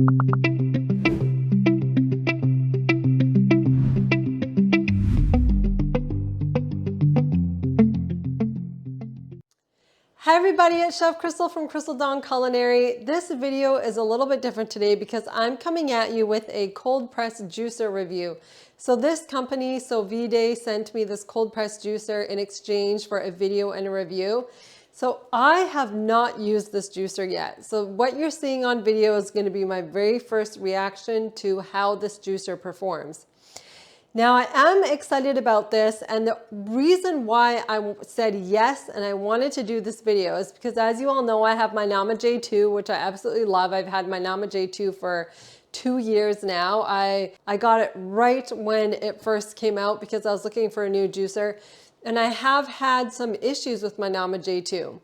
Hi everybody, it's Chef Crystal from Crystal Dawn Culinary. This video is a little bit different today because I'm coming at you with a cold press juicer review. So this company, Sovider, sent me this cold press juicer in exchange for a video and a review. So I have not used this juicer yet. So what you're seeing on video is going to be my very first reaction to how this juicer performs. Now I am excited about this, and the reason why I said yes and I wanted to do this video is because, as you all know, I have my Nama J2, which I absolutely love. I've had my Nama J2 for 2 years now. I got it right when it first came out because I was looking for a new juicer, and I have had some issues with my Nama J2.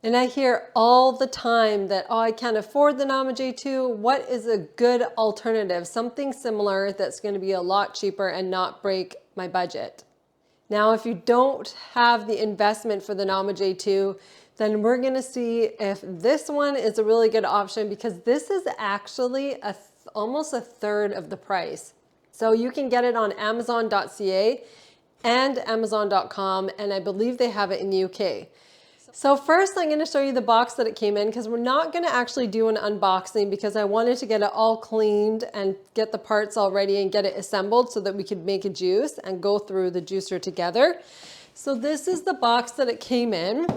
And I hear all the time that, oh, I can't afford the Nama J2. What is a good alternative? Something similar that's going to be a lot cheaper and not break my budget. Now, if you don't have the investment for the Nama J2, then we're going to see if this one is a really good option, because this is actually almost a third of the price. So you can get it on Amazon.ca and Amazon.com, and I believe they have it in the UK. So first I'm going to show you the box that it came in, because we're not going to actually do an unboxing because I wanted to get it all cleaned and get the parts all ready and get it assembled so that we could make a juice and go through the juicer together. So this is the box that it came in.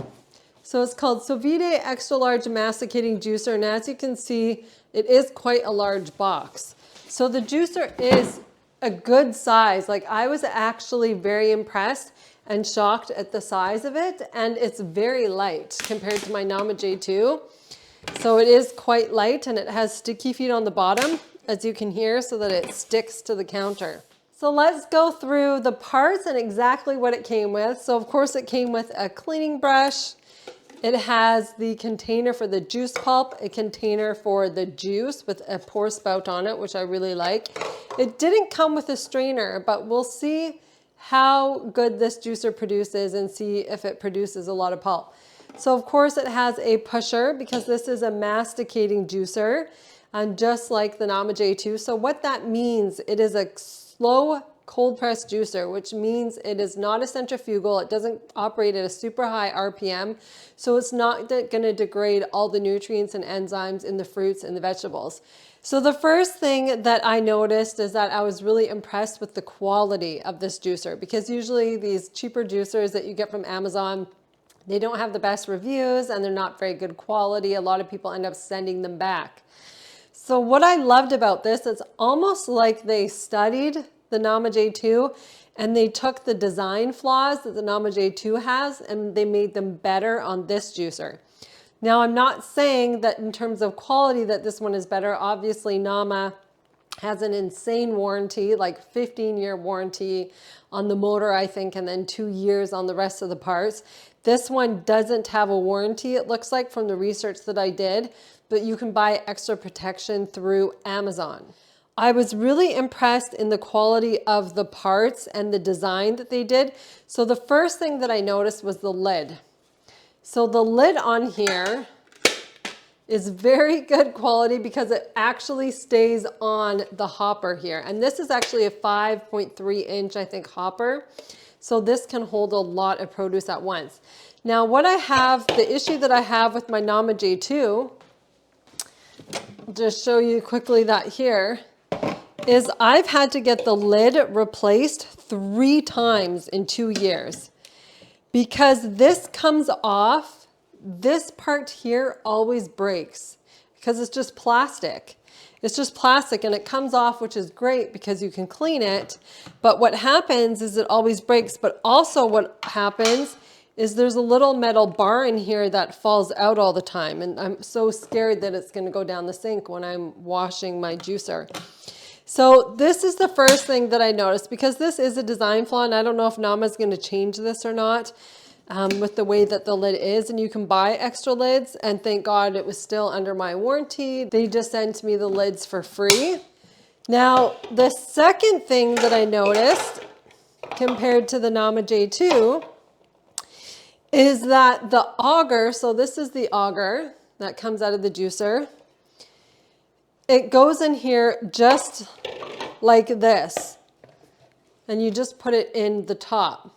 So it's called Sovider Extra Large Masticating Juicer, and as you can see, it is quite a large box. So the juicer is a good size. Like, I was actually very impressed and shocked at the size of it, and it's very light compared to my Nama J2. So it is quite light, and it has sticky feet on the bottom, as you can hear, so that it sticks to the counter. So let's go through the parts and exactly what it came with. So of course it came with a cleaning brush. It has the container for the juice pulp, a container for the juice with a pour spout on it, which I really like. It didn't come with a strainer, but we'll see how good this juicer produces and see if it produces a lot of pulp. So of course it has a pusher, because this is a masticating juicer, and just like the Nama J2. So what that means, it is a slow cold press juicer, which means it is not a centrifugal. It doesn't operate at a super high RPM, so it's not going to degrade all the nutrients and enzymes in the fruits and the vegetables. So the first thing that I noticed is that I was really impressed with the quality of this juicer, because usually these cheaper juicers that you get from Amazon, they don't have the best reviews and they're not very good quality. A lot of people end up sending them back. So what I loved about this, it's almost like they studied the Nama J2 and they took the design flaws that the Nama J2 has and they made them better on this juicer. Now, I'm not saying that in terms of quality that this one is better. Obviously, Nama has an insane warranty, like 15-year warranty on the motor, I think, and then 2 years on the rest of the parts. This one doesn't have a warranty, it looks like, from the research that I did, but you can buy extra protection through Amazon. I was really impressed in the quality of the parts and the design that they did. So the first thing that I noticed was the lid. So the lid on here is very good quality because it actually stays on the hopper here. And this is actually a 5.3 inch, I think, hopper. So this can hold a lot of produce at once. Now what I have, the issue that I have with my Nama J2, I'll just show you quickly that here, is I've had to get the lid replaced 3 times in 2 years. Because this comes off, this part here always breaks because it's just plastic. It's just plastic and it comes off, which is great because you can clean it. But what happens is it always breaks. But also what happens is there's a little metal bar in here that falls out all the time. And I'm so scared that it's going to go down the sink when I'm washing my juicer. So this is the first thing that I noticed, because this is a design flaw, and I don't know if Nama is going to change this or not with the way that the lid is. And you can buy extra lids, and thank God it was still under my warranty. They just sent me the lids for free. Now, the second thing that I noticed compared to the Nama J2 is that the auger, so this is the auger that comes out of the juicer. it goes in here just like this. And you just put it in the top.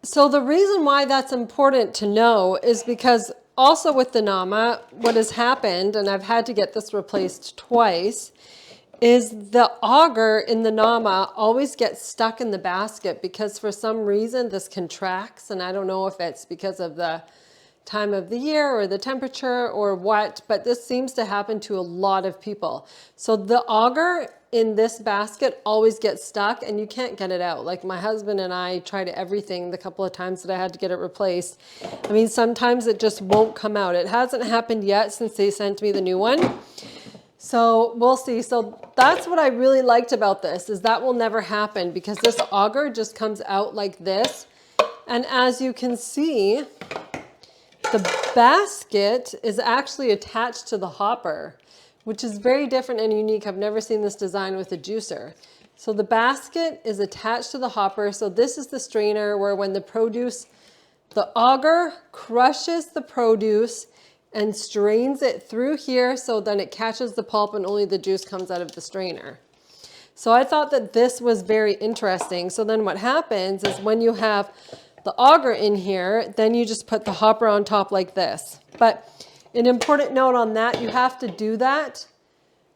So the reason why that's important to know is because also with the Nama, what has happened, and I've had to get this replaced twice, is the auger in the Nama always gets stuck in the basket because for some reason this contracts, and I don't know if it's because of the time of the year or the temperature or what, but this seems to happen to a lot of people. So the auger in this basket always gets stuck and you can't get it out. Like my husband and I tried everything the couple of times that I had to get it replaced. I mean, sometimes it just won't come out. It hasn't happened yet since they sent me the new one. So we'll see. So that's what I really liked about this, is that will never happen because this auger just comes out like this. And as you can see, the basket is actually attached to the hopper, which is very different and unique. I've never seen this design with a juicer. So the basket is attached to the hopper. So this is the strainer where when the produce, the auger crushes the produce and strains it through here, so then it catches the pulp and only the juice comes out of the strainer. So I thought that this was very interesting. So then what happens is when you have the auger in here, then you just put the hopper on top like this. But an important note on that, you have to do that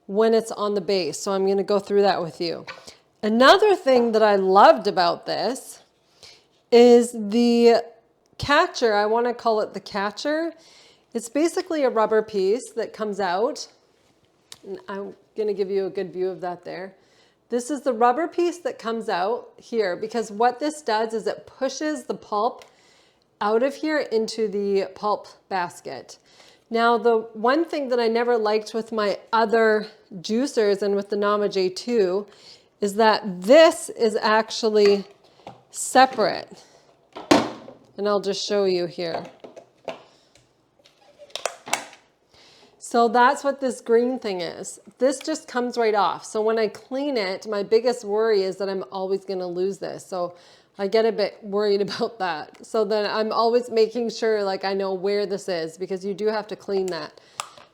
when it's on the base. So I'm going to go through that with you. Another thing that I loved about this is the catcher. I want to call it the catcher. It's basically a rubber piece that comes out. And I'm going to give you a good view of that there. This is the rubber piece that comes out here because what this does is it pushes the pulp out of here into the pulp basket. Now, the one thing that I never liked with my other juicers and with the Nama J2 is that this is actually separate. And I'll just show you here. So that's what this green thing is. This just comes right off. So when I clean it, my biggest worry is that I'm always going to lose this. So I get a bit worried about that. So then I'm always making sure like I know where this is because you do have to clean that.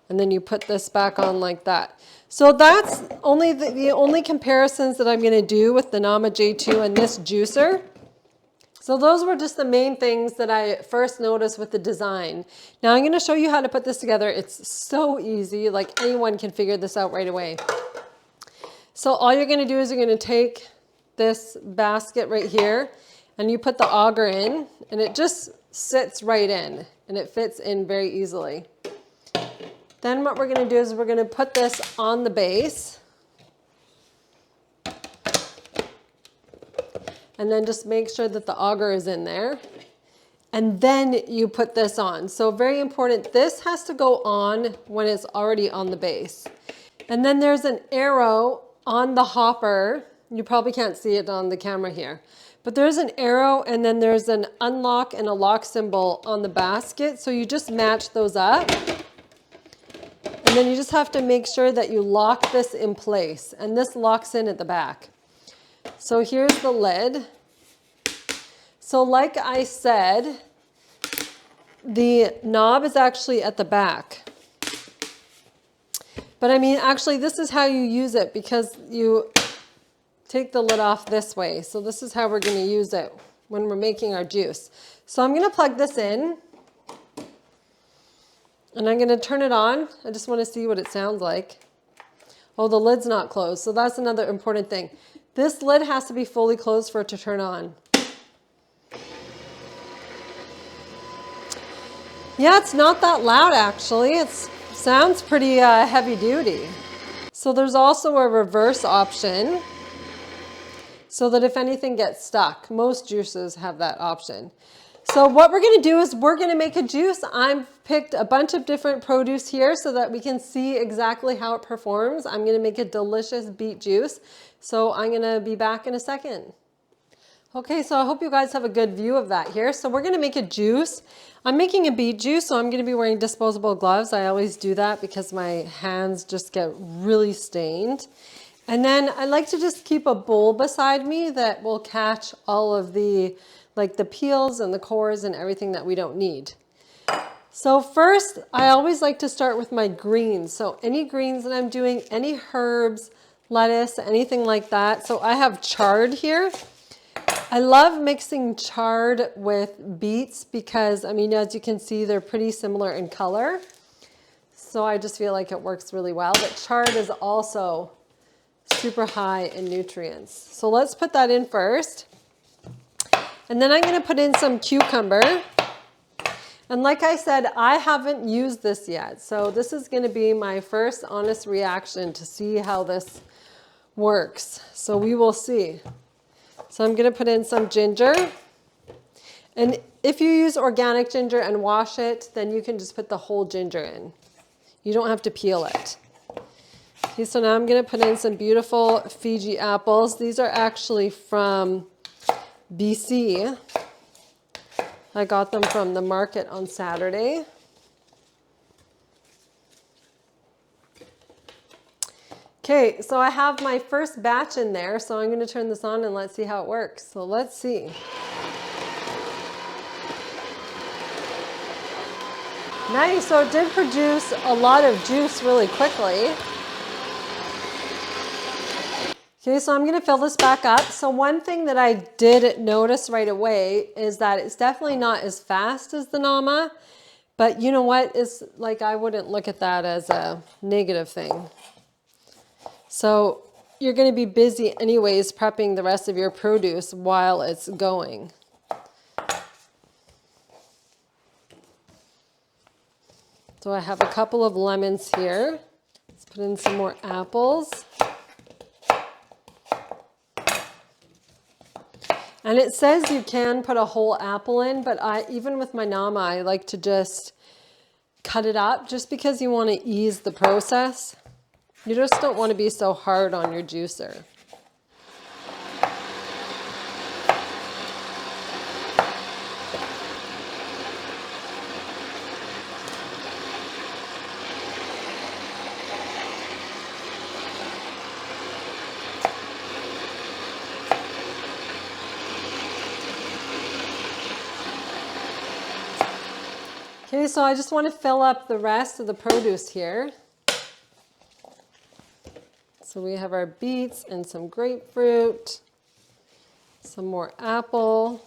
And then you put this back on like that. So that's only the only comparisons that I'm going to do with the Nama J2 and this juicer. So those were just the main things that I first noticed with the design. Now I'm going to show you how to put this together. It's so easy, like anyone can figure this out right away. So all you're going to do is you're going to take this basket right here and you put the auger in and it just sits right in and it fits in very easily. Then what we're going to do is we're going to put this on the base. And then just make sure that the auger is in there. And then you put this on. So very important, this has to go on when it's already on the base. And then there's an arrow on the hopper. You probably can't see it on the camera here. But there's an arrow and then there's an unlock and a lock symbol on the basket. So you just match those up. And then you just have to make sure that you lock this in place. And this locks in at the back. So here's the lid. So like I said, the knob is actually at the back. But I mean, actually, this is how you use it because you take the lid off this way. So this is how we're going to use it when we're making our juice. So I'm going to plug this in. And I'm going to turn it on. I just want to see what it sounds like. Oh, the lid's not closed. So that's another important thing. This lid has to be fully closed for it to turn on. Yeah, it's not that loud actually. It sounds pretty heavy duty. So there's also a reverse option so that if anything gets stuck, most juices have that option. So what we're going to do is we're going to make a juice. I've picked a bunch of different produce here so that we can see exactly how it performs. I'm going to make a delicious beet juice. So I'm going to be back in a second. Okay, so I hope you guys have a good view of that here. So we're going to make a juice. I'm making a beet juice, so I'm going to be wearing disposable gloves. I always do that because my hands just get really stained. And then I like to just keep a bowl beside me that will catch all of the, like the peels and the cores and everything that we don't need. So first, I always like to start with my greens. So any greens that I'm doing, any herbs, lettuce, anything like that. So I have chard here. I love mixing chard with beets because, I mean, as you can see, they're pretty similar in color. So I just feel like it works really well. But chard is also super high in nutrients. So let's put that in first. And then I'm going to put in some cucumber. And like I said, I haven't used this yet. So this is going to be my first honest reaction to see how this works. So we will see. So I'm going to put in some ginger. And if you use organic ginger and wash it, then you can just put the whole ginger in. You don't have to peel it. Okay, so now I'm going to put in some beautiful Fiji apples. These are actually from BC. I got them from the market on Saturday. Okay, so I have my first batch in there, so I'm going to turn this on and let's see how it works. So let's see. Nice, so it did produce a lot of juice really quickly. Okay, so I'm going to fill this back up. So one thing that I did notice right away is that it's definitely not as fast as the Nama, but you know what? It's like I wouldn't look at that as a negative thing. So you're going to be busy anyways prepping the rest of your produce while it's going. So I have a couple of lemons here. Let's put in some more apples. And it says you can put a whole apple in, but even with my Nama, I like to just cut it up just because you want to ease the process. You just don't want to be so hard on your juicer. Okay, so I just want to fill up the rest of the produce here. So we have our beets and some grapefruit, some more apple.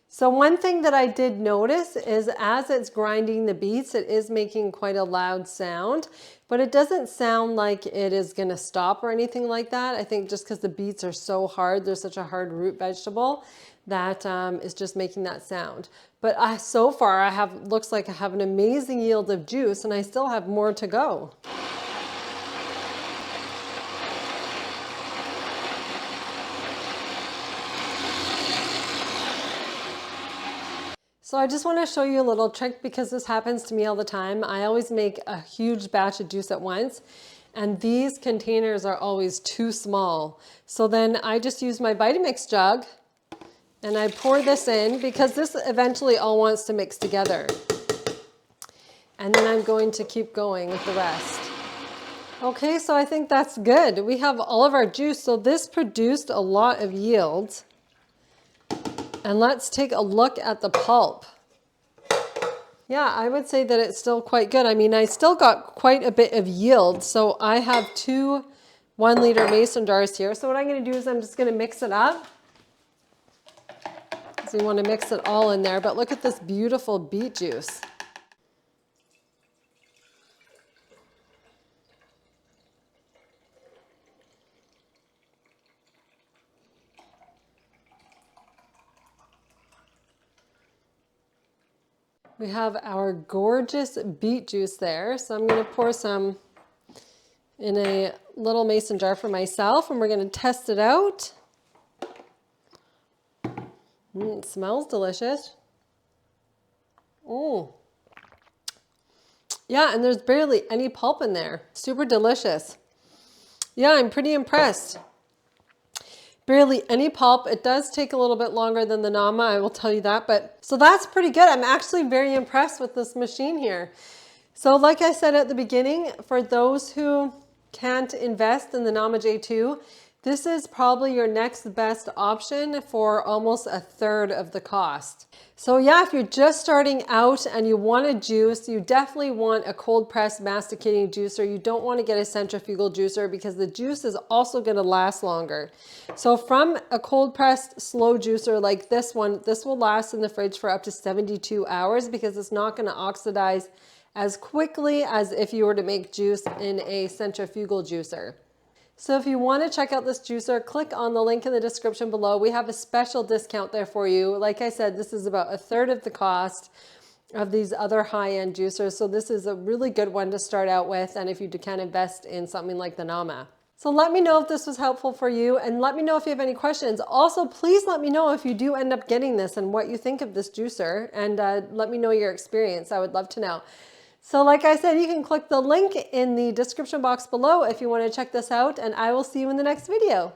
So one thing that I did notice is as it's grinding the beets, it is making quite a loud sound, but it doesn't sound like it is going to stop or anything like that. I think just because the beets are so hard, they're such a hard root vegetable, that is just making that sound. But so far looks like I have an amazing yield of juice and I still have more to go. So I just want to show you a little trick because this happens to me all the time. I always make a huge batch of juice at once and these containers are always too small. So then I just use my Vitamix jug and I pour this in because this eventually all wants to mix together. And then I'm going to keep going with the rest. Okay, so I think that's good. We have all of our juice. So this produced a lot of yield. And let's take a look at the pulp. Yeah, I would say that it's still quite good. I mean, I still got quite a bit of yield. So I have two 1 liter mason jars here. So what I'm going to do is I'm just going to mix it up. So you want to mix it all in there. But look at this beautiful beet juice. We have our gorgeous beet juice there. So I'm going to pour some in a little mason jar for myself and we're going to test it out. It smells delicious. Yeah, and there's barely any pulp in there. Super delicious. Yeah, I'm pretty impressed. barely any pulp. It does take a little bit longer than the Nama, I will tell you that, but so that's pretty good. I'm actually very impressed with this machine here. So like I said at the beginning, for those who can't invest in the Nama J2, this is probably your next best option for almost a third of the cost. So yeah, if you're just starting out and you want a juice, you definitely want a cold press masticating juicer. You don't want to get a centrifugal juicer because the juice is also going to last longer. So from a cold pressed slow juicer like this one, this will last in the fridge for up to 72 hours because it's not going to oxidize as quickly as if you were to make juice in a centrifugal juicer. So if you want to check out this juicer, click on the link in the description below. We have a special discount there for you. Like I said, this is about a third of the cost of these other high-end juicers. So this is a really good one to start out with, and if you can invest in something like the Nama. So let me know if this was helpful for you, and let me know if you have any questions. Also, please let me know if you do end up getting this and what you think of this juicer, and let me know your experience. I would love to know. So like I said, you can click the link in the description box below if you want to check this out, and I will see you in the next video.